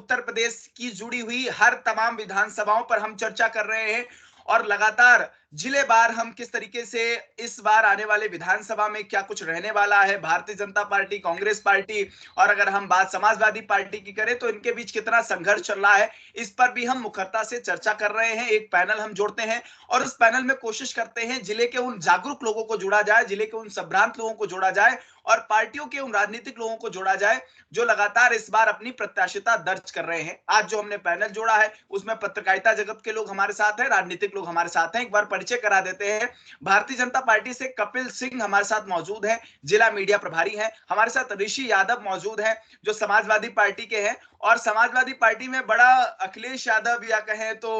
उत्तर प्रदेश की जुड़ी हुई हर तमाम विधानसभाओं पर हम चर्चा कर रहे हैं और लगातार जिले बार हम किस तरीके से इस बार आने वाले विधानसभा में क्या कुछ रहने वाला है, भारतीय जनता पार्टी, कांग्रेस पार्टी और अगर हम बात समाजवादी पार्टी की करें तो इनके बीच कितना संघर्ष चल रहा है, इस पर भी हम मुखरता से चर्चा कर रहे हैं। एक पैनल हम जोड़ते हैं और उस पैनल में कोशिश करते हैं जिले के उन जागरूक लोगों को जोड़ा जाए, जिले के उन संभ्रांत लोगों को जोड़ा जाए और पार्टियों के उन राजनीतिक लोगों को जोड़ा जाए जो लगातार इस बार अपनी प्रत्याशिता दर्ज कर रहे हैं। आज जो हमने पैनल जोड़ा है उसमें पत्रकारिता जगत के लोग हमारे साथ हैं, राजनीतिक लोग हमारे साथ हैं। एक बार परिचय करा देते हैं। भारतीय जनता पार्टी से कपिल सिंह हमारे साथ मौजूद हैं, जिला मीडिया प्रभारी हैं। हमारे साथ ऋषि यादव मौजूद हैं जो समाजवादी पार्टी के हैं और समाजवादी पार्टी में बड़ा अखिलेश यादव या कहें तो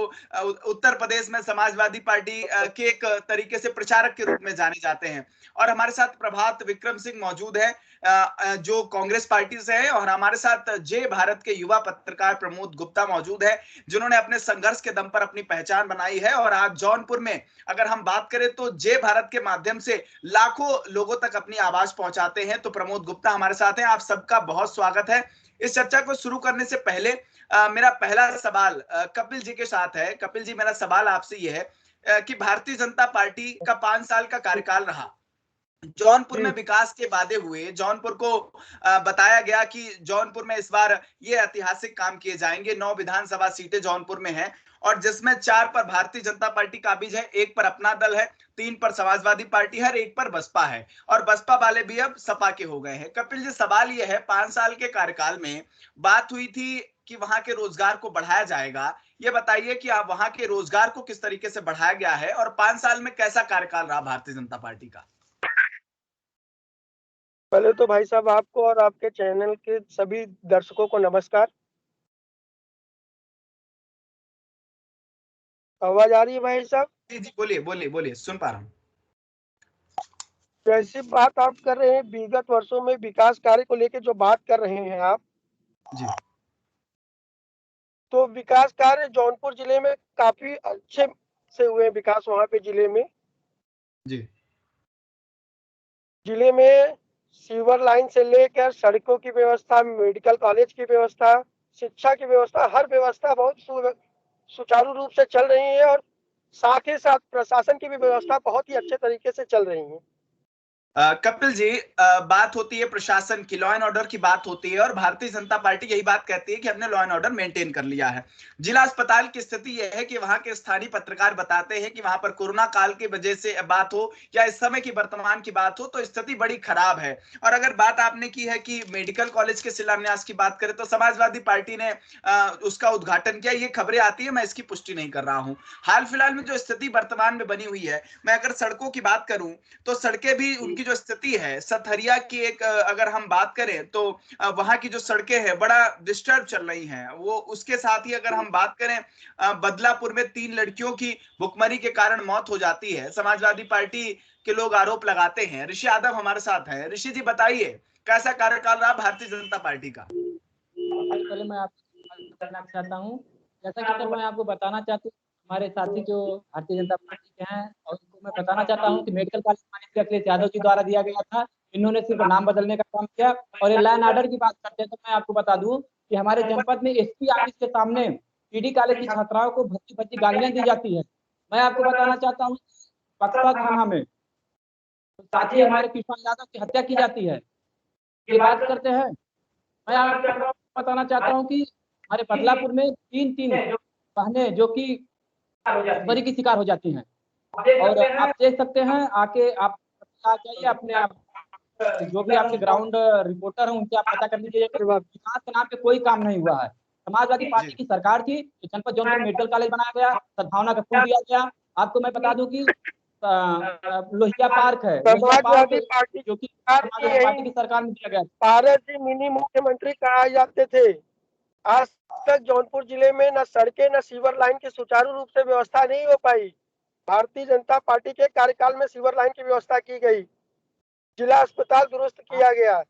उत्तर प्रदेश में समाजवादी पार्टी के एक तरीके से प्रचारक के रूप में जाने जाते हैं। और हमारे साथ प्रभात विक्रम सिंह मौजूद है जो कांग्रेस पार्टी से है और हमारे साथ जय भारत के युवा पत्रकार प्रमोद गुप्ता मौजूद है जिन्होंने अपने संघर्ष के दम पर अपनी पहचान बनाई है और आज जौनपुर में अगर हम बात करें तो जय भारत के माध्यम से लाखों लोगों तक अपनी आवाज पहुंचाते हैं। तो प्रमोद गुप्ता हमारे साथ हैं, आप सबका बहुत स्वागत है। इस चर्चा को शुरू करने से पहले मेरा पहला सवाल कपिल जी के साथ है। कपिल जी, मेरा सवाल आपसे यह है कि भारतीय जनता पार्टी का 5 साल का कार्यकाल रहा, जौनपुर में विकास के वादे हुए, जौनपुर को बताया गया कि जौनपुर में इस बार ये ऐतिहासिक काम किए जाएंगे। 9 विधानसभा सीटें जौनपुर में हैं और जिसमें 4 पर भारतीय जनता पार्टी काबिज है, 1 पर अपना दल है, 3 पर समाजवादी पार्टी है, 1 पर बसपा है और बसपा वाले भी अब सपा के हो गए हैं। कपिल जी, सवाल यह है, 5 साल के कार्यकाल में बात हुई थी कि वहां के रोजगार को बढ़ाया जाएगा। ये बताइए कि आप वहां के रोजगार को किस तरीके से बढ़ाया गया है और 5 साल में कैसा कार्यकाल रहा भारतीय जनता पार्टी का? पहले तो भाई साहब आपको और आपके चैनल के सभी दर्शकों को नमस्कार। आवाज आ रही है भाई साहब? जी जी, बोलिए बोलिए बोलिए, सुन पा रहा हूँ। जैसी बात आप कर रहे हैं विगत वर्षों में विकास कार्य को लेकर जो बात कर रहे हैं आप, जी तो विकास कार्य जौनपुर जिले में काफी अच्छे से हुए विकास वहां पे जिले में। जी जिले में सीवर लाइन से लेकर सड़कों की व्यवस्था, मेडिकल कॉलेज की व्यवस्था, शिक्षा की व्यवस्था, हर व्यवस्था बहुत सुचारू रूप से चल रही है और साथ ही साथ प्रशासन की भी व्यवस्था बहुत ही अच्छे तरीके से चल रही है। कपिल जी, बात होती है प्रशासन की, लॉ एंड ऑर्डर की बात होती है और भारतीय जनता पार्टी यही बात कहती है कि हमने लॉ एंड ऑर्डर मेंटेन कर लिया है। जिला अस्पताल की स्थिति यह है कि वहां के स्थानीय पत्रकार बताते हैं कि वहां पर कोरोना काल की वजह से बात हो या इस समय की वर्तमान की बात हो तो स्थिति बड़ी खराब है। और अगर बात आपने की है कि मेडिकल कॉलेज के शिलान्यास की बात करें तो समाजवादी पार्टी ने उसका उद्घाटन किया, ये खबरें आती है, मैं इसकी पुष्टि नहीं कर रहा हूं। हाल फिलहाल में जो स्थिति वर्तमान में बनी हुई है, मैं अगर सड़कों की बात करूं तो सड़कें भी, उनकी जो स्थिति है, सथरिया की एक अगर हम बात करें तो वहां की जो सड़कें हैं बड़ा डिस्टर्ब चल रही हैं वो। उसके साथ ही अगर हम बात करें बदलापुर में 3 लड़कियों की भुखमरी के कारण मौत हो जाती है, समाजवादी पार्टी के लोग आरोप लगाते हैं। ऋषि यादव हमारे साथ हैं। ऋषि जी, बताइए कैसा कार्यकाल रहा भारतीय जनता पार्टी का? पहले मैं आपको करना चाहता हूँ, जैसा कि सर मैं आपको बताना चाहती हूँ, हमारे साथी जो भारतीय जनता पार्टी के हैं और उनको मैं बताना चाहता हूँ कि मेडिकल कॉलेज माननीय अखिलेश यादव जी द्वारा दिया गया था, इन्होंने सिर्फ नाम बदलने का काम किया। और ये लैंड ऑर्डर की बात करते हैं तो मैं आपको बता दूं कि हमारे जनपद में एसपी ऑफिस के सामने पीडी कॉलेज की छात्राओं को भर्ती भर्ती गालियां दी जाती है। मैं आपको बताना चाहता हूँ बक्सर थाना में साथी हमारे किशन यादव की हत्या की जाती है। ये बात करते हैं, मैं आपको बताना चाहता हूँ कि हमारे बदलापुर में 3 बहनें जो कि बरी की शिकार हो जाती हैं। और आप देख सकते हैं, आके आप आ जाइए, अपने आप जो भी आपके ग्राउंड रिपोर्टर हैं उनसे आप पता कर लीजिए। विकास के नाम पे कोई काम नहीं हुआ है। समाजवादी पार्टी की सरकार थी, जनपद जौनपुर मेडिकल कॉलेज बनाया गया, सद्भावना का पुल दिया गया। आपको मैं बता दूं कि लोहिया पार्क है, समाजवादी पार्टी जो कि समाजवादी पार्टी की सरकार में दिया गया। भारत जी मिनी मुख्यमंत्री कहा जाते थे। आज तक जौनपुर जिले में न सड़कें न सीवर लाइन की सुचारू रूप से व्यवस्था नहीं हो पाई। भारतीय जनता पार्टी के कार्यकाल में सीवर लाइन की व्यवस्था की गई, जिला अस्पताल दुरुस्त किया गया,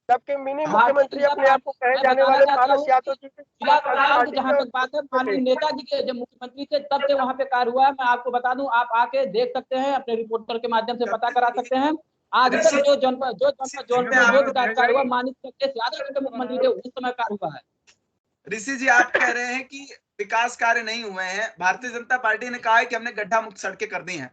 जबकि मिनी मुख्यमंत्री अपने आप को कहे जाने वाले पारस यादव जी जिला अस्पताल की जहां तक बात है, माननीय नेताजी के जब मुख्यमंत्री थे तब से वहां पे कार्य हुआ है। मैं आपको बता दूं, आप आके देख सकते हैं, अपने रिपोर्टर के माध्यम से पता करा सकते हैं। आज तक जो जनपद जौनपुर में जो भी कार्य हुआ, माननीय अखिलेश यादव जी के मुख्यमंत्री थे उस समय कार्य हुआ है। ऋषि जी, आप कह रहे हैं कि विकास कार्य नहीं हुए हैं। भारतीय जनता पार्टी ने कहा है कि हमने गड्ढा मुक्त सड़कें कर दी हैं।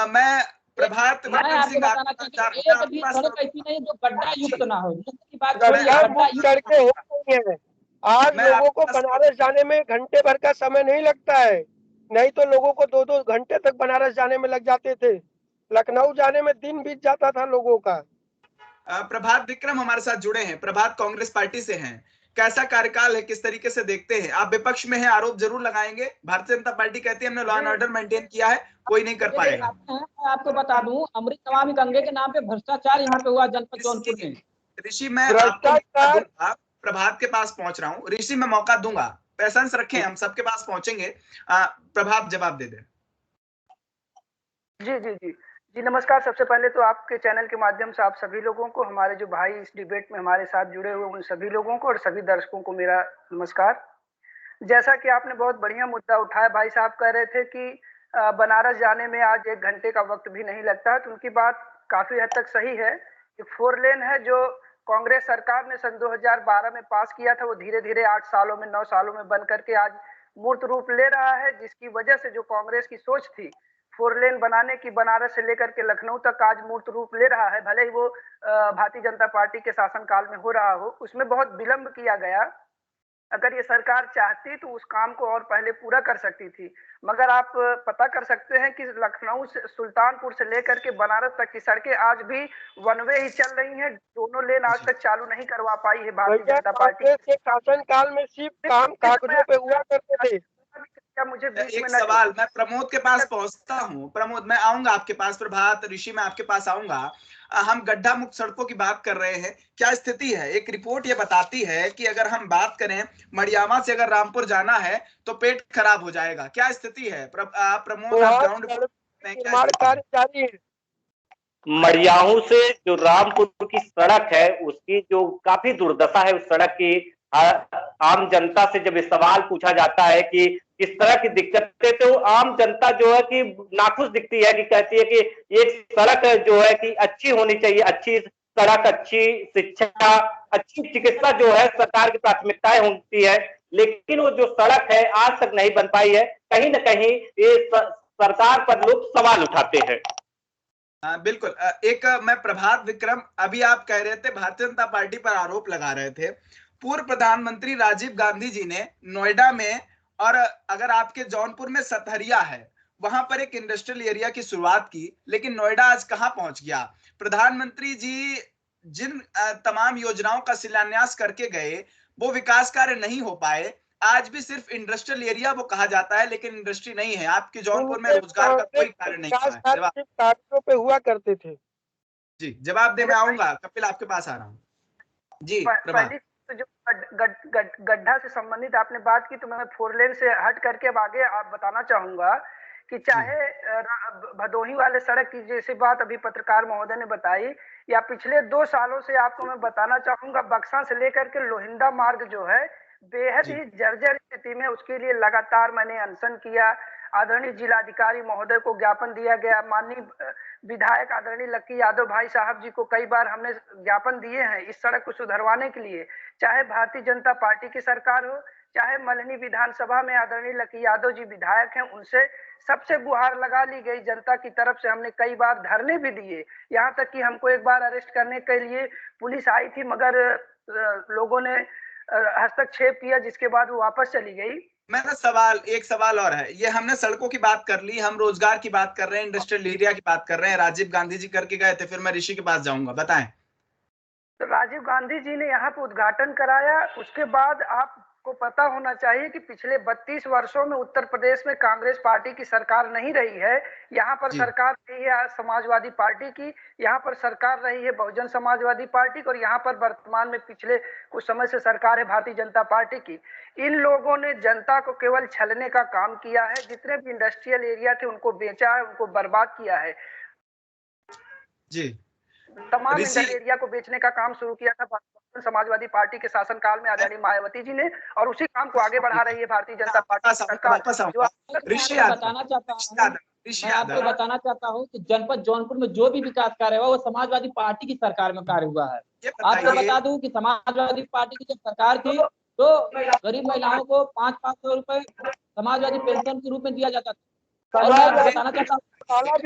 मैं प्रभात मैं विक्रम आपको सिंह बताना चाहता हूँ, एक आपके भी पास सड़क ऐसी नहीं जो गड्ढा जी, युक्त ना हो। की बात छोड़िए, गड्ढा गड्ढा मुक्त युक्त सड़कें हो गई हैं। आज मैं लोगों को आपके पास बनारस जाने में घंटे भर का समय नहीं लगता है, नहीं तो लोगों को 2-2 घंटे तक बनारस जाने में लग जाते थे। लखनऊ जाने में दिन बीत जाता था लोगों का। प्रभात विक्रम हमारे साथ जुड़े हैं, प्रभात कांग्रेस पार्टी से हैं। कैसा कार्यकाल है, किस तरीके से देखते हैं आप? विपक्ष में हैं, आरोप जरूर लगाएंगे। भारतीय जनता पार्टी कहती है हमने लॉ एंड ऑर्डर मेंटेन किया है, कोई नहीं कर पाएगा। मैं आपको बता दूं, अमृत नमामि गंगे के नाम पे भ्रष्टाचार यहाँ पे हुआ जनपद जौनपुर में। ऋषि, मैं आपको मौका भ्रष्टाचार दूंगा, प्रभात के पास पहुंच रहा हूँ। ऋषि, मैं मौका दूंगा, पेशेंस रखें, हम सबके पास पहुंचेंगे। प्रभात जवाब दे दे। जी जी जी जी नमस्कार। सबसे पहले तो आपके चैनल के माध्यम से आप सभी लोगों को, हमारे जो भाई इस डिबेट में हमारे साथ जुड़े हुए उन सभी लोगों को और सभी दर्शकों को मेरा नमस्कार। जैसा कि आपने बहुत बढ़िया मुद्दा उठाया, भाई साहब कह रहे थे कि बनारस जाने में आज 1 घंटे का वक्त भी नहीं लगता, तो उनकी बात काफी हद तक सही है। कि 4 लेन है जो कांग्रेस सरकार ने सन 2012 में पास किया था, वो धीरे धीरे 8 सालों में 9 सालों में बन करके आज मूर्त रूप ले रहा है, जिसकी वजह से जो कांग्रेस की सोच थी 4 लेन बनाने की बनारस से लेकर के लखनऊ तक आज मूर्त रूप ले रहा है। भले ही वो भारतीय जनता पार्टी के शासनकाल में हो रहा हो, उसमें बहुत विलंब किया गया। अगर ये सरकार चाहती तो उस काम को और पहले पूरा कर सकती थी। मगर आप पता कर सकते हैं कि लखनऊ से सुल्तानपुर से लेकर के बनारस तक की सड़कें आज भी वन वे ही चल रही हैं, दोनों लेन आज तक चालू नहीं करवा पाई है भारतीय भैया, जनता पार्टी। कांग्रेस के शासनकाल में सिर्फ काम कागजों पे हुआ करते थे। क्या मुझे बीच में एक न सवाल, मैं प्रमोद के पास पहुंचता हूं। प्रमोद, मैं आऊंगा आपके पास। प्रभात, ऋषि, मैं आपके पास आऊंगा। हम गड्ढा मुक्त सड़कों की बात कर रहे हैं, क्या स्थिति है? एक रिपोर्ट ये बताती है कि अगर हम बात करें मड़ियावा से अगर रामपुर जाना है तो पेट खराब हो जाएगा। क्या स्थिति है प्रमोद, आप ग्राउंड में क्या निर्माण कार्य जारी है। मड़ियाहू से जो रामपुर की सड़क है उसकी जो काफी दुर्दशा है, उस सड़क की आम जनता से जब ये सवाल पूछा जाता है कि किस तरह की दिक्कतें, तो आम जनता जो है कि नाखुश दिखती है, कि कहती है कि ये सड़क जो है कि अच्छी होनी चाहिए। अच्छी सड़क, अच्छी शिक्षा, अच्छी चिकित्सा जो है सरकार की प्राथमिकताएं होती है, लेकिन वो जो सड़क है आज तक नहीं बन पाई है। कहीं ना कहीं ये सरकार पर लोग सवाल उठाते हैं। बिल्कुल। एक मैं प्रभात विक्रम, अभी आप कह रहे थे भारतीय जनता पार्टी पर आरोप लगा रहे थे। पूर्व प्रधानमंत्री राजीव गांधी जी ने नोएडा में, और अगर आपके जौनपुर में सतहरिया है, वहां पर एक इंडस्ट्रियल एरिया की शुरुआत की, लेकिन नोएडा आज कहां पहुंच गया? प्रधानमंत्री जी जिन तमाम योजनाओं का शिलान्यास करके गए, वो विकास कार्य नहीं हो पाए। आज भी सिर्फ इंडस्ट्रियल एरिया वो कहा जाता है, लेकिन इंडस्ट्री नहीं है। आपके जौनपुर में रोजगार का कोई कार्य नहीं हुआ है। जवाब कागजों पे हुआ करते थे। जी, जवाब दे। मैं आऊंगा कपिल, आपके पास आ रहा हूँ। जी, पहली तो जो गड्ढा से संबंधित आपने बात की, तो मैं 4 लेन से हट करके अब आगे आप बताना चाहूंगा कि चाहे भदोही वाले सड़क की जैसी बात अभी पत्रकार महोदय ने बताई, या पिछले 2 सालों से आपको मैं बताना चाहूंगा बक्सा से लेकर के लोहिंदा मार्ग जो है बेहद ही जर्जर स्थिति में, उसके लिए लगातार मैंने अनशन किया। आदरणीय जिलाधिकारी महोदय को ज्ञापन दिया गया, माननीय विधायक आदरणीय लक्की यादव भाई साहब जी को कई बार हमने ज्ञापन दिए हैं इस सड़क को सुधरवाने के लिए। चाहे भारतीय जनता पार्टी की सरकार हो, चाहे मल्हनी विधानसभा में आदरणीय लक्की यादव जी विधायक हैं, उनसे सबसे गुहार लगा ली गई जनता की तरफ से। हमने कई बार धरने भी दिए, यहाँ तक कि हमको एक बार अरेस्ट करने के लिए पुलिस आई थी, मगर लोगों ने हस्तक्षेप किया, जिसके बाद वो वापस चली गई। मेरा एक सवाल और है। ये हमने सड़कों की बात कर ली, हम रोजगार की बात कर रहे हैं, इंडस्ट्रियल एरिया की बात कर रहे हैं। राजीव गांधी जी करके गए थे, फिर मैं ऋषि के पास जाऊंगा, बताएं। तो राजीव गांधी जी ने यहाँ पे उद्घाटन कराया, उसके बाद आपको पता होना चाहिए कि पिछले 32 वर्षों में उत्तर प्रदेश में कांग्रेस पार्टी की सरकार नहीं रही है। यहाँ पर सरकार रही है समाजवादी पार्टी की, यहाँ पर सरकार रही है बहुजन समाजवादी पार्टी की, और यहाँ पर वर्तमान में पिछले कुछ समय से सरकार है भारतीय जनता पार्टी की। इन लोगों ने जनता को केवल छलने का काम किया है। जितने भी इंडस्ट्रियल एरिया थे उनको बेचा है, उनको बर्बाद किया है। जी, तमाम इंडस्ट्रियल एरिया को बेचने का काम शुरू किया था समाजवादी पार्टी के शासनकाल में आदरणीय मायावती जी ने, और उसी काम को आगे बढ़ा रही है भारतीय जनता पार्टी सरकार। मैं आपको बताना चाहता हूँ कि जनपद जौनपुर में जो भी विकास कार्य हुआ वो समाजवादी पार्टी की सरकार में कार्य हुआ है। आपको बता दूं कि समाजवादी पार्टी की जब सरकार थी तो गरीब महिलाओं को 500 रुपए समाजवादी पेंशन के रूप में दिया जाता था। और मैं आपको बताना चाहता हूँ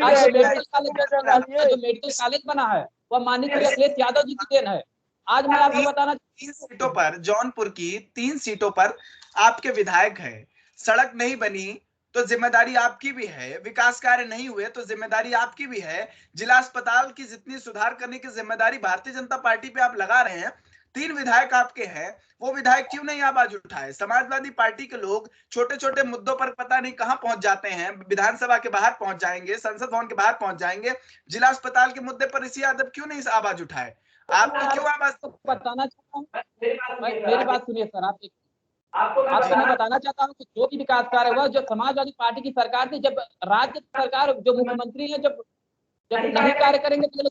आज जो मेडिकल कॉलेज बना है वह माननीय अखिलेश यादव जी की देन है। आज मैं आपको बताना 3 सीटों पर, जौनपुर की 3 सीटों पर आपके विधायक है, सड़क नहीं बनी तो जिम्मेदारी आपकी भी है, विकास कार्य नहीं हुए तो जिम्मेदारी आपकी भी है, जिला अस्पताल की जितनी सुधार करने की जिम्मेदारी भारतीय जनता पार्टी पे आप लगा रहे हैं। 3 विधायक आपके हैं, वो विधायक क्यों नहीं आवाज उठाए? समाजवादी पार्टी के लोग छोटे छोटे मुद्दों पर पता नहीं कहां पहुंच जाते हैं, विधानसभा के बाहर पहुंच जाएंगे, संसद भवन के बाहर पहुंच जाएंगे, जिला अस्पताल के मुद्दे पर ऋषि यादव क्यों नहीं आवाज उठाए? आपको क्यों आवाज? बताना चाहता हूँ, मेरी बात सुनिए सर, आपको मैं बताना चाहता हूँ कि जो भी विकास कार्य हुआ, जो समाजवादी पार्टी की सरकार थी, जब राज्य सरकार जो मुख्यमंत्री है जब नहीं कार्य करेंगे तो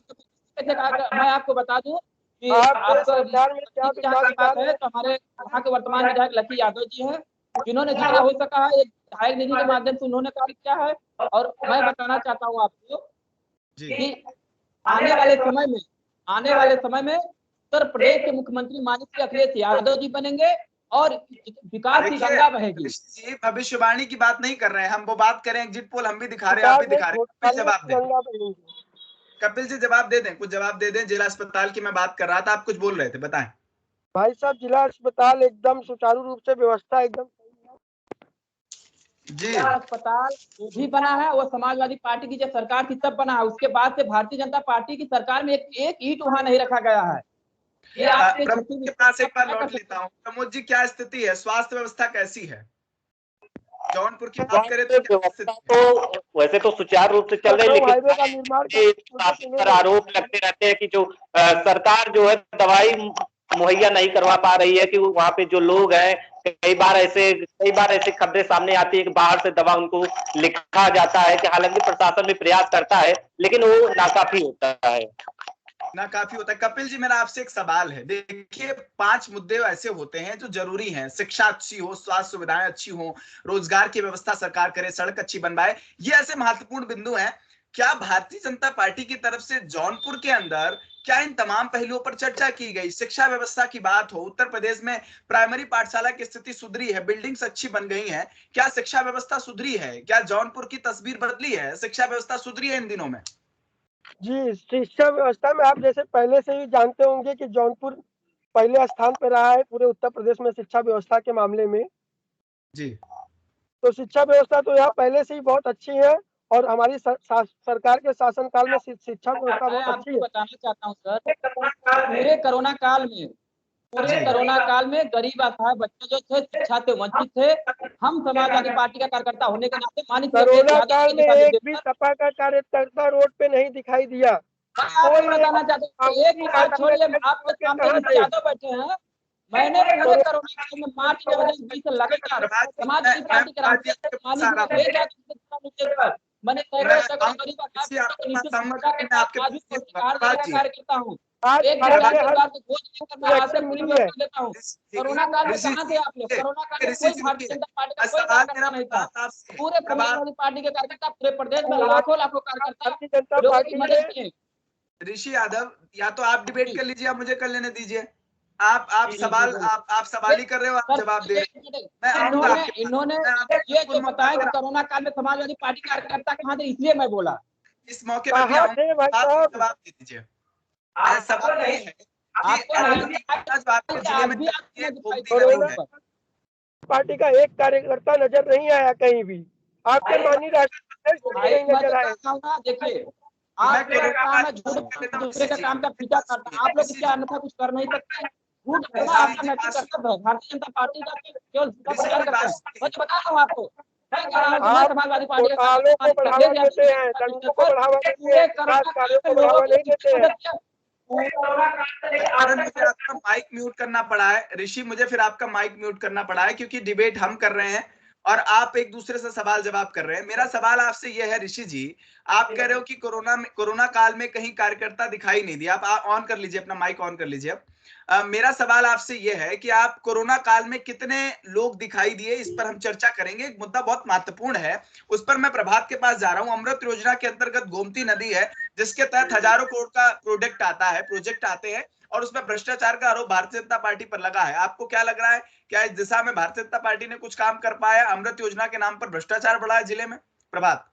मैं आपको बता दूं कि आपको बात है तो हमारे यहाँ के वर्तमान विधायक लकी यादव जी हैं, जिन्होंने जितना हो सका है एक विधायक निधि के माध्यम से उन्होंने कार्य किया है। और मैं बताना चाहता हूँ आपको कि आने वाले समय में उत्तर प्रदेश के मुख्यमंत्री माननीय अखिलेश यादव जी बनेंगे और विकास की गंगा बहेगी। भविष्यवाणी की बात नहीं कर रहे हैं हम, वो बात करें एग्जिट पोल हम भी दिखा रहे हैं, आप भी दिखा रहे हैं। जवाब दें कपिल जी, जवाब दे दें, कुछ जवाब दे दें। जिला अस्पताल की मैं बात कर रहा था, आप कुछ बोल रहे थे, बताएं। भाई साहब, जिला अस्पताल एकदम सुचारू रूप से व्यवस्था एकदम जी। जिला अस्पताल जो भी बना है वो समाजवादी पार्टी की जब सरकार थी तब बना है, उसके बाद से भारतीय जनता पार्टी की सरकार में एक ईंट वहां नहीं रखा गया है। प्रमोद के पास एक बार लौट लेता हूँ। प्रमोद जी, क्या स्थिति है, स्वास्थ्य व्यवस्था कैसी है जौनपुर की बात करें तो वैसे तो सुचारू रूप से चल रही है, लेकिन आरोप लगते रहते हैं कि जो सरकार जो है दवाई मुहैया नहीं करवा पा रही है, कि वहाँ पे जो लोग हैं कई बार ऐसे खबरें सामने आती है कि बाहर से दवा उनको लिखा जाता है, कि हालांकि प्रशासन भी प्रयास करता है लेकिन वो नाकाफी होता है। कपिल जी, मेरा आपसे एक सवाल है। देखिए, 5 मुद्दे ऐसे होते हैं जो जरूरी हैं, शिक्षा अच्छी हो, स्वास्थ्य सुविधाएं अच्छी हो, रोजगार की व्यवस्था सरकार करे, सड़क अच्छी बनवाए, ये ऐसे महत्वपूर्ण बिंदु हैं। क्या भारतीय जनता पार्टी की तरफ से जौनपुर के अंदर क्या इन तमाम पहलुओं पर चर्चा की गई? शिक्षा व्यवस्था की बात हो, उत्तर प्रदेश में प्राइमरी पाठशाला की स्थिति सुधरी है, बिल्डिंग्स अच्छी बन गई हैं, क्या शिक्षा व्यवस्था सुधरी है? क्या जौनपुर की तस्वीर बदली है? शिक्षा व्यवस्था सुधरी है इन दिनों में? जी, शिक्षा व्यवस्था में आप जैसे पहले से ही जानते होंगे कि जौनपुर पहले स्थान पर रहा है पूरे उत्तर प्रदेश में शिक्षा व्यवस्था के मामले में। जी। तो शिक्षा व्यवस्था तो यहाँ पहले से ही बहुत अच्छी है और हमारी सरकार के शासनकाल में शिक्षा व्यवस्था बहुत अच्छी है। बताना चाहता हूँ सर, पूरे कोरोना काल में गरीब असहाय बच्चे जो थे शिक्षा से वंचित थे, हम समाजवादी पार्टी का कार्यकर्ता होने के नाते कोरोना काल में एक भी सपा का कार्यकर्ता रोड पे नहीं दिखाई दिया। कोई बताना चाहते हैं, एक बात छोड़िए, आप लोग सामने यादव बैठे हैं, मैंने पूरे कोरोना काल में मार्च 2020 से लगातार समाजवादी पार्टी के मैंने कार्यकर्ता हूँ। कोरोना काल में कहाँ थे आप लोग? कोरोना काल में कोई भारतीय जनता पार्टी का कोई कार्यकर्ता नहीं था। पूरे समाजवादी पार्टी के कार्यकर्ता पूरे प्रदेश में लाखों कार्यकर्ता लोगों की मदद किए। ऋषि यादव, या तो आप डिबेट कर लीजिए, आप मुझे कर लेने दीजिए। आप सवाल ही कर रहे हो, आप जवाब दे रहे हैं। इन्होंने ये जो बताया कि कोरोना काल में समाजवादी पार्टी कार्यकर्ता कहाँ थे, इसलिए मैं बोला। इस मौके पर जवाब दे दीजिए। सवाल नहीं है पार्टी का एक कार्यकर्ता नजर नहीं आया कहीं भी। आपके माननीय राष्ट्रपति नजर आया। देखिए, आप दूसरे का काम का पीछा करता, आप लोग क्या अन्यथा कुछ कर नहीं सकते? झूठ बोलना आपका नैतिक कर्तव्य है। भारतीय जनता पार्टी का केवल प्रचार करते हैं। मैं बता रहा हूँ आपको, समाजवादी पार्टी को बढ़ावा देते हैं, दंगों को बढ़ावा देते हैं, कार्यों को बढ़ावा नहीं देते हैं। मुझे आपका माइक म्यूट करना पड़ा है ऋषि, मुझे फिर आपका माइक म्यूट करना पड़ा है क्योंकि डिबेट हम कर रहे हैं और आप एक दूसरे से सवाल जवाब कर रहे हैं। मेरा सवाल आपसे यह है ऋषि जी, आप कह रहे हो कि कोरोना काल में कहीं कार्यकर्ता दिखाई नहीं दिया। आप ऑन कर लीजिए, अपना माइक ऑन कर लीजिए। मेरा सवाल आपसे यह है कि आप कोरोना काल में कितने लोग दिखाई दिए, इस पर हम चर्चा करेंगे। एक मुद्दा बहुत महत्वपूर्ण है, उस पर मैं प्रभात के पास जा रहा हूं। अमृत योजना के अंतर्गत गोमती नदी है जिसके तहत हजारों करोड़ का प्रोजेक्ट आते हैं और उसमें भ्रष्टाचार का आरोप भारतीय जनता पार्टी पर लगा है। आपको क्या लग रहा है, क्या इस दिशा में भारतीय जनता पार्टी ने कुछ काम कर पाया? अमृत योजना के नाम पर भ्रष्टाचार बढ़ा है जिले में? प्रभात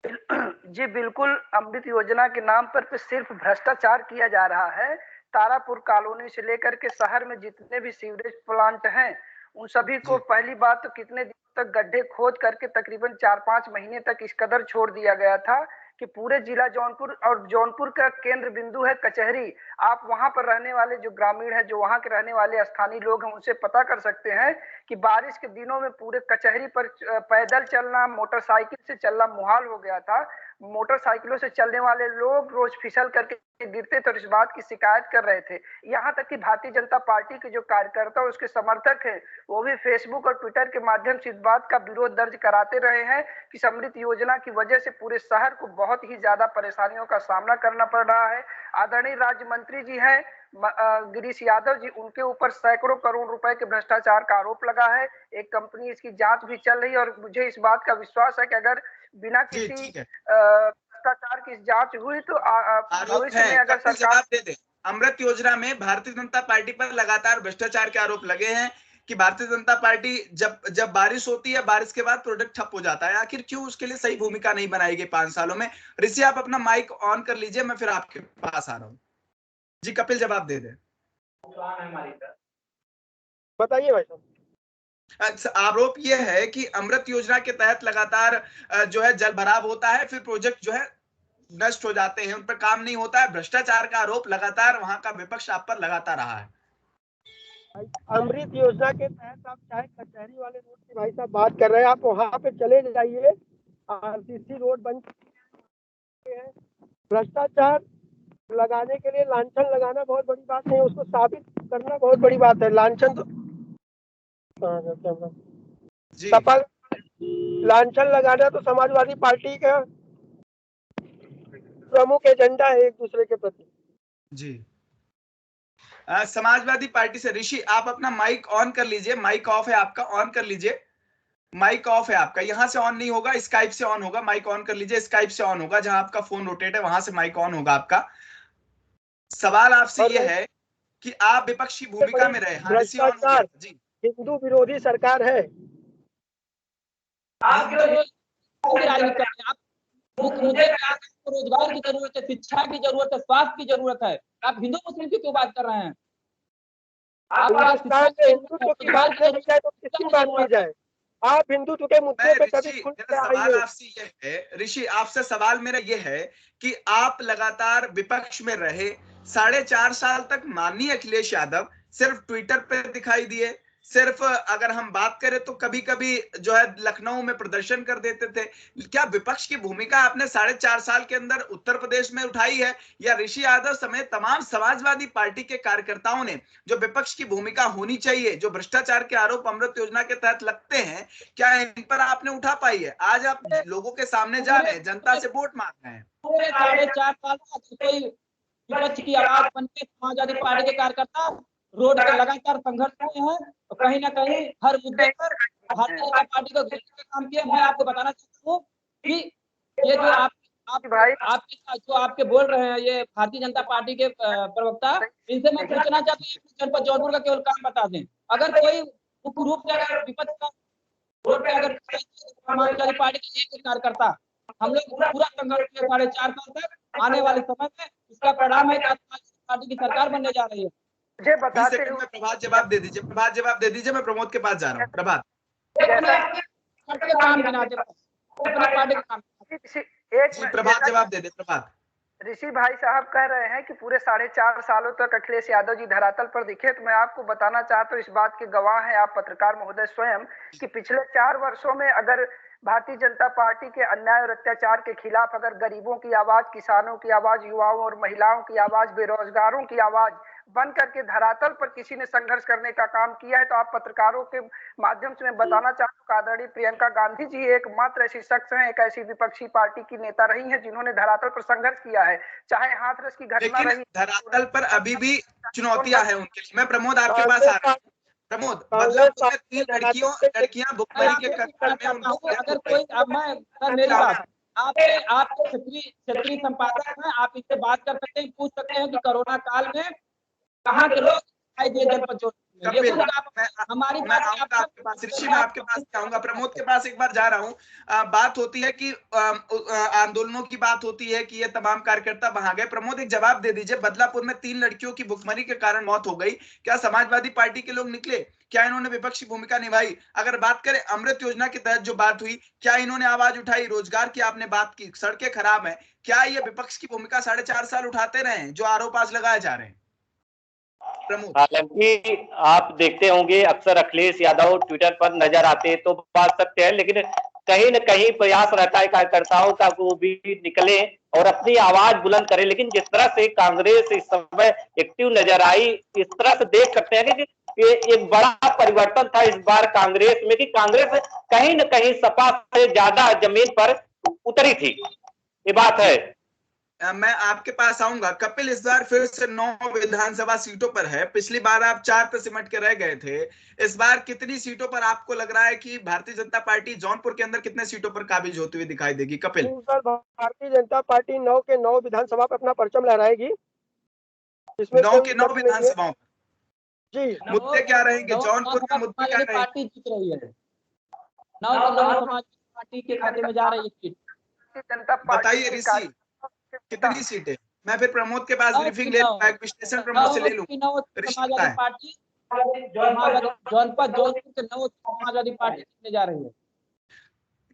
जी बिल्कुल, अमृत योजना के नाम पर सिर्फ भ्रष्टाचार किया जा रहा है। तारापुर कॉलोनी से लेकर के शहर में जितने भी सीवरेज प्लांट हैं, उन सभी को पहली बात तो कितने दिनों तक गड्ढे खोद करके तकरीबन 4-5 महीने तक इस कदर छोड़ दिया गया था कि पूरे जिला जौनपुर, और जौनपुर का केंद्र बिंदु है कचहरी। आप वहां पर रहने वाले जो ग्रामीण है, जो वहां के रहने वाले स्थानीय लोग हैं, उनसे पता कर सकते हैं कि बारिश के दिनों में पूरे कचहरी पर पैदल चलना, मोटरसाइकिल से चलना मुहाल हो गया था। मोटरसाइकिलों से चलने वाले लोग रोज फिसल करके गिरते थे और इस बात की शिकायत कर रहे थे। यहाँ तक कि भारतीय जनता पार्टी के जो कार्यकर्ता, उसके समर्थक हैं, वो भी फेसबुक और ट्विटर के माध्यम से इस बात का विरोध दर्ज कराते रहे हैं कि अमृत योजना की वजह से पूरे शहर को बहुत ही ज्यादा परेशानियों का सामना करना पड़ रहा है। आदरणीय राज्य मंत्री जी हैं गिरीश यादव जी, उनके ऊपर सैकड़ों करोड़ रुपए के भ्रष्टाचार का आरोप लगा है। एक कंपनी, इसकी जांच भी चल रही है और मुझे इस बात का विश्वास है कि अगर बिना किसी भ्रष्टाचार की जांच हुई तो भविष्य में अगर सरकार जवाब दे दे। अमृत योजना में भारतीय जनता पार्टी पर लगातार भ्रष्टाचार के आरोप लगे हैं कि भारतीय जनता पार्टी जब बारिश होती है, बारिश के बाद प्रोडक्ट ठप हो जाता है। आखिर क्यों उसके लिए सही भूमिका नहीं बनाई गई 5 सालों में? ऋषि आप अपना माइक ऑन कर लीजिए, मैं फिर आपके पास आ रहा हूँ। जी कपिल जवाब दे दे। बताइए भाई साहब। आरोप यह है कि अमृत योजना के तहत लगातार जो है जल भराव होता है, फिर प्रोजेक्ट जो है नष्ट हो जाते हैं, उन पर काम नहीं होता है। भ्रष्टाचार का आरोप लगातार वहां का विपक्ष आप पर लगाता रहा है। अमृत योजना के तहत आप चाहे कचहरी वाले रोड की भाई साहब बात कर रहे हैं, आप वहां पे चले जाइए, आरसीसी रोड बन चुके हैं। भ्रष्टाचार लगाने के लिए लांछन लगाना बहुत बड़ी बात नहीं है, उसको साबित करना बहुत बड़ी बात है। लांछन तो सपा लांछन लगाना तो समाजवादी पार्टी का प्रमुख एजेंडा है एक दूसरे के प्रति। जी समाजवादी पार्टी से ऋषि आप अपना माइक ऑन कर लीजिए। माइक ऑफ है आपका, ऑन कर लीजिए। माइक ऑफ है आपका, यहां से ऑन नहीं होगा, स्काइप से ऑन होगा। माइक ऑन कर लीजिए, स्काइप से ऑन होगा, जहां आपका फोन रोटेट है वहां से माइक ऑन होगा आपका। सवाल आपसे यह है कि आप विपक्षी भूमिका में रहे। हाँ, ऋषि ऑन हो गया। जी हिंदू विरोधी सरकार है। आप राजनीति करते हैं, मुझे रोजगार की जरूरत है, शिक्षा की जरूरत है, स्वास्थ्य की जरूरत है। आप हिंदू मुस्लिम की क्यों बात कर रहे हैं? हिंदुस्तान में हिंदुत्व की बात की जाए तो किसकी बात की जाए? आप हिंदुत्व के मुद्दे पे कभी खुल के सवाल आपसे यह है ऋषि, आपसे सवाल मेरा यह है कि आप लगातार विपक्ष में रहे 4.5 साल तक। माननीय अखिलेश यादव सिर्फ ट्विटर पे दिखाई दिए, सिर्फ अगर हम बात करें तो कभी कभी जो है लखनऊ में प्रदर्शन कर देते थे। क्या विपक्ष की भूमिका आपने 4.5 साल के अंदर उत्तर प्रदेश में उठाई है, या ऋषि यादव समेत तमाम समाजवादी पार्टी के कार्यकर्ताओं ने जो विपक्ष की भूमिका होनी चाहिए, जो भ्रष्टाचार के आरोप अमृत योजना के तहत लगते हैं, क्या इन पर आपने उठा पाई है? आज आप लोगों के सामने जा रहे हैं, जनता से वोट मांग रहे हैं। पूरे 4.5 साल कोई विपक्ष की आवाज बनकर समाजवादी पार्टी के कार्यकर्ता रोड पर लगातार संघर्ष हुए हैं, तो कहीं ना कहीं हर मुद्दे पर भारतीय जनता पार्टी को घेरने का काम किया। मैं आपको बताना चाहता हूँ कि ये जो आपके बोल रहे हैं, ये भारतीय जनता पार्टी के प्रवक्ता, इनसे मैं पूछना चाहता हूँ जनपद जौनपुर का केवल काम बता दें। अगर कोई मुख्य रूप से अगर विपक्ष का रोड पे अगर समाजवादी पार्टी के एक कार्यकर्ता, हम लोग पूरा संघर्ष किया 4.5 साल तक, आने वाले समय में इसका परिणाम है कि पार्टी की सरकार बनने जा रही है। मुझे बताते हुए प्रभात जवाब दे दीजिए, प्रभात जवाब दे दीजिए। मैं प्रमोद के पास जा रहा हूँ। प्रभात प्रभात जवाब दे दे। प्रभात ऋषि भाई साहब कह रहे हैं कि पूरे 4.5 सालों तक अखिलेश यादव जी धरातल पर दिखे, तो मैं आपको बताना चाहता हूँ, इस बात के गवाह हैं आप पत्रकार महोदय स्वयं, कि पिछले 4 वर्षों में अगर भारतीय जनता पार्टी के अन्याय और अत्याचार के खिलाफ अगर गरीबों की आवाज, किसानों की आवाज, युवाओं और महिलाओं की आवाज, बेरोजगारों की आवाज बन करके धरातल पर किसी ने संघर्ष करने का काम किया है, तो आप पत्रकारों के माध्यम से मैं बताना चाहता हूँ, आदरणीय प्रियंका गांधी जी एकमात्र ऐसी शख्स हैं, एक ऐसी विपक्षी पार्टी की नेता रही हैं जिन्होंने धरातल पर संघर्ष किया है, चाहे हाथरस की घटना रही। धरातल पर अभी भी चुनौतियां हैं उनके लिए। मैं प्रमोद आपके पास आ रहा हूँ। प्रमोद, मतलब 3 लड़कियां भुखमरी के कत्ल में अगर कोई, अब मैं मेरी बात, आप क्षेत्रीय संपादक हैं, आप इससे बात कर सकते हैं, पूछ सकते हैं कि कोरोना काल में कहाँ के लोग दिखाई दिए जनपद जौनपुर में। ये कुछ हमारी मैं आऊंगा आपके पास ऋषि, मैं आपके पास आऊंगा, प्रमोद के पास एक बार जा रहा हूँ। बात होती है कि आंदोलनों की बात होती है कि ये तमाम कार्यकर्ता वहां गए। प्रमोद एक जवाब दे दीजिए, बदलापुर में 3 लड़कियों की भुखमरी के कारण मौत हो गई, क्या समाजवादी पार्टी के लोग निकले? क्या इन्होंने विपक्षी भूमिका निभाई? अगर बात करें अमृत योजना के तहत जो बात हुई, क्या इन्होंने आवाज उठाई? रोजगार की आपने बात की, सड़कें खराब है, क्या ये विपक्ष की भूमिका 4.5 साल उठाते रहे जो आरोप आज लगाए जा रहे हैं? प्रमोद, हालांकि आप देखते होंगे अक्सर अखिलेश यादव ट्विटर पर नजर आते हैं, तो बात सत्य है, लेकिन कहीं न कहीं प्रयास रहता है कार्यकर्ताओं का वो भी निकले और अपनी आवाज बुलंद करें। लेकिन जिस तरह से कांग्रेस इस समय एक्टिव नजर आई, इस तरह से देख सकते हैं कि ये एक बड़ा परिवर्तन था इस बार कांग्रेस में, कि कांग्रेस कहीं न कहीं सपा से ज्यादा जमीन पर उतरी थी, ये बात है। मैं आपके पास आऊंगा। कपिल, इस बार फिर से 9 विधानसभा सीटों पर है, पिछली बार आप 4 पर सिमट के रह गए थे। इस बार कितनी सीटों पर आपको लग रहा है कि भारतीय जनता पार्टी जौनपुर के अंदर कितने सीटों पर काबिज होती हुई दिखाई देगी? कपिल, सर, भारतीय जनता पार्टी 9 के 9 विधानसभा पर अपना परचम लहराएगी, इसमें 9 कोई के 9 शक नहीं है विधानसभाओं जी। मुद्दे क्या रहेंगे? जौनपुर में मुद्दे क्या रहेंगे? पार्टी जीत रही है, 9 के 9 समाजवादी पार्टी के खाते में जा रही है सीट। जनता बताइए ऋषि, कितनी सीटें? मैं फिर प्रमोद के पास ब्रीफिंग ले लूंगा, एक विश्लेषण प्रमोद से ले लूंगा। ऋषि समाजवादी पार्टी जनपद जौनपुर के 9 समाजवादी पार्टी जीतने जा रही है।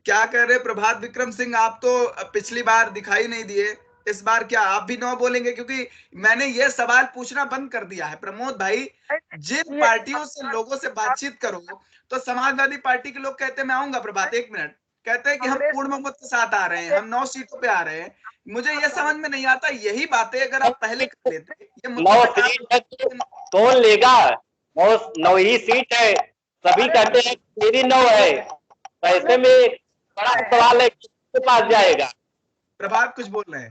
क्या कह रहे प्रभात विक्रम सिंह, आप तो पिछली बार दिखाई नहीं दिए, इस बार क्या आप भी 9 बोलेंगे? क्योंकि मैंने ये सवाल पूछना बंद कर दिया है प्रमोद भाई, जिन पार्टियों से लोगों से बातचीत करो तो समाजवादी पार्टी के लोग कहते हैं, मैं आऊंगा प्रभात, 1 मिनट, कहते हैं कि हम पूर्ण बहुमत के साथ आ रहे हैं, हम 9 सीटों पे आ रहे हैं। मुझे ये समझ में नहीं आता, यही बातें अगर आप पहले कर लेते, ये 9 सीट है तो कौन लेगा? 9 ही सीट है, सभी कहते हैं मेरी 9 है, तो ऐसे में बड़ा सवाल है किसके पास जाएगा? प्रभात कुछ बोल रहे हैं?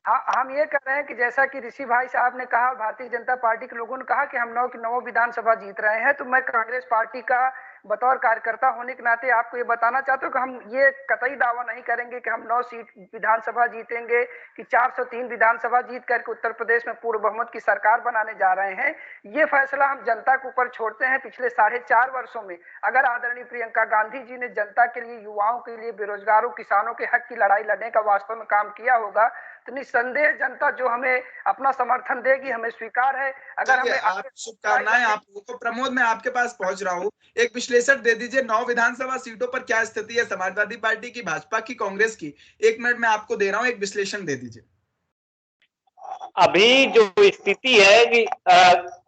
हाँ, हम ये कर रहे हैं कि जैसा कि ऋषि भाई साहब ने कहा, भारतीय जनता पार्टी के लोगों ने कहा कि हम 9 की 9 विधानसभा जीत रहे हैं, तो मैं कांग्रेस पार्टी का बतौर कार्यकर्ता होने के नाते आपको ये बताना चाहता हूँ कि हम ये कतई दावा नहीं करेंगे कि हम 9 सीट विधानसभा जीतेंगे, कि 403 विधानसभा जीत करके उत्तर प्रदेश में पूर्ण बहुमत की सरकार बनाने जा रहे हैं। ये फैसला हम जनता के ऊपर छोड़ते हैं। पिछले 4.5 वर्षों में अगर आदरणीय प्रियंका गांधी जी ने जनता के लिए, युवाओं के लिए, बेरोजगारों, किसानों के हक की लड़ाई लड़ने का वास्तव में काम किया होगा, तो निस्संदेह जनता जो हमें अपना समर्थन देगी, हमें स्वीकार है। अगर हमें आप शुभकामनाएं आप लोगों को। प्रमोद, मैं आपके पास पहुंच रहा हूं, एक विश्लेषण दे दीजिए, 9 विधानसभा सीटों पर क्या स्थिति है समाजवादी पार्टी की, भाजपा की, कांग्रेस की? 1 मिनट मैं आपको दे रहा हूं, एक विश्लेषण दे दीजिए। अभी जो स्थिति है कि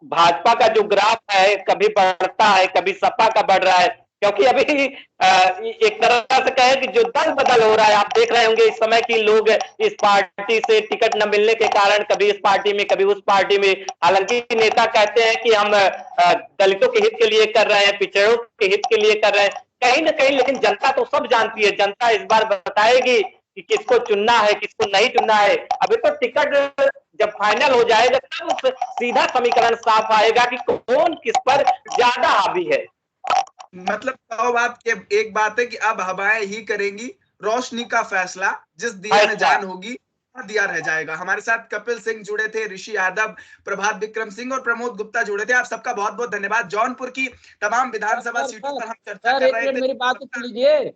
भाजपा का जो ग्राफ है कभी बढ़ता है, कभी सपा का बढ़ रहा है, क्योंकि अभी एक तरह से कहे कि जो दल बदल हो रहा है, आप देख रहे होंगे इस समय की लोग इस पार्टी से टिकट न मिलने के कारण कभी इस पार्टी में, कभी उस पार्टी में। हालांकि नेता कहते हैं कि हम दलितों के हित के लिए कर रहे हैं, पिछड़ों के हित के लिए कर रहे हैं, कहीं ना कहीं, लेकिन जनता तो सब जानती है, जनता इस बार बताएगी कि किसको चुनना है, किसको नहीं चुनना है। अभी तो टिकट जब फाइनल हो जाएगा तब सीधा समीकरण साफ आएगा कि कौन किस पर ज्यादा हावी है। मतलब बात एक बात है कि अब हवाएं ही करेंगी, रोशनी का फैसला जिस दिए में जान होगी दिया रह जाएगा। हमारे साथ कपिल सिंह जुड़े थे, ऋषि यादव, प्रभात विक्रम सिंह और प्रमोद गुप्ता जुड़े थे। आप सबका बहुत बहुत धन्यवाद। जौनपुर की तमाम विधानसभा सीटों पर हम चर्चा कर रहे थे। मेरी बात तो सुन लीजिए,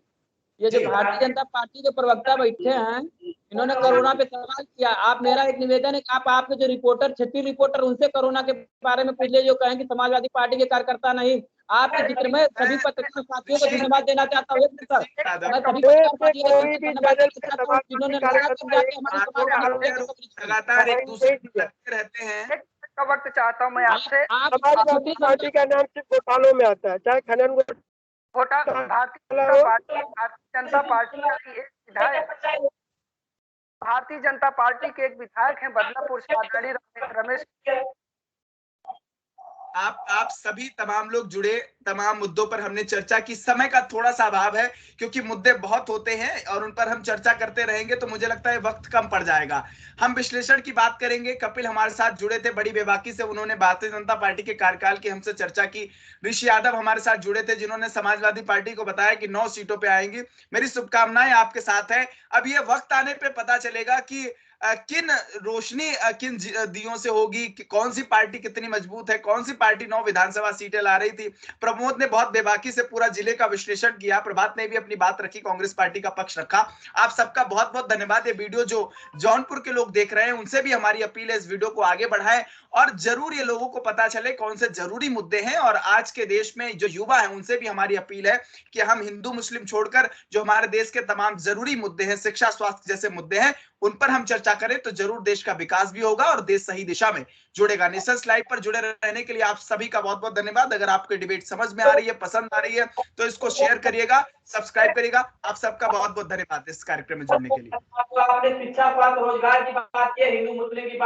ये जो भारतीय जनता पार्टी के प्रवक्ता बैठे हैं, इन्होंने कोरोना पे सवाल किया। आप, मेरा एक निवेदन है कि आप आपके जो रिपोर्टर, क्षेत्रीय रिपोर्टर, उनसे कोरोना के बारे में पूछ ले, जो कहें कि समाजवादी पार्टी के कार्यकर्ता नहीं। आपके जिक्र में सभी पत्रकार साथियों को धन्यवाद देना चाहता हूँ। मैं सभी जिन्होंने लगातार एक दूसरे रहते हैं। वक्त चाहता हूँ मैं आपसे, पार्टी का नाम सिर्फ घोटालों में आता है, चाहे खनन भारतीय जनता पार्टी का एक विधायक, भारतीय जनता पार्टी के एक विधायक हैं बदलापुर से, आदरणीय रमेश। आप सभी तमाम लोग जुड़े, तमाम मुद्दों पर हमने चर्चा की। समय का थोड़ा सा अभाव है क्योंकि मुद्दे बहुत होते हैं और उन पर हम चर्चा करते रहेंगे तो मुझे लगता है वक्त कम पड़ जाएगा। हम विश्लेषण की बात करेंगे। कपिल हमारे साथ जुड़े थे, बड़ी बेबाकी से उन्होंने भारतीय जनता पार्टी के कार्यकाल की हमसे चर्चा की। ऋषि यादव हमारे साथ जुड़े थे जिन्होंने समाजवादी पार्टी को बताया कि 9 सीटों पे आएंगी। मेरी शुभकामनाएं आपके साथ है। अब ये वक्त आने पे पता चलेगा कि किन रोशनी किन दियों से होगी, कौन सी पार्टी कितनी मजबूत है, कौन सी पार्टी 9 विधानसभा सीटें ला रही थी। प्रमोद ने बहुत बेबाकी से पूरा जिले का विश्लेषण किया, प्रभात ने भी अपनी बात रखी, कांग्रेस पार्टी का पक्ष रखा। आप सबका बहुत बहुत धन्यवाद। ये वीडियो जो जौनपुर के लोग देख रहे हैं उनसे भी हमारी अपील है इस वीडियो को आगे बढ़ाएं और जरूर ये लोगों को पता चले कौन से जरूरी मुद्दे हैं। और आज के देश में जो युवा है उनसे भी हमारी अपील है कि हम हिंदू मुस्लिम छोड़कर जो हमारे देश के तमाम जरूरी मुद्दे हैं, शिक्षा स्वास्थ्य जैसे मुद्दे हैं, उन पर हम चर्चा करें तो जरूर देश का विकास भी होगा और देश सही दिशा में जुड़ेगा। नेशंस लाइव पर जुड़े रहने के लिए आप सभी का बहुत बहुत धन्यवाद। अगर आपको डिबेट समझ में आ रही है, पसंद आ रही है तो इसको शेयर करिएगा, सब्सक्राइब करिएगा। आप सबका बहुत बहुत धन्यवाद इस कार्यक्रम में जुड़ने के लिए। आपने शिक्षा, स्वास्थ्य, रोजगार की बात की, हिंदू मुस्लिम की बात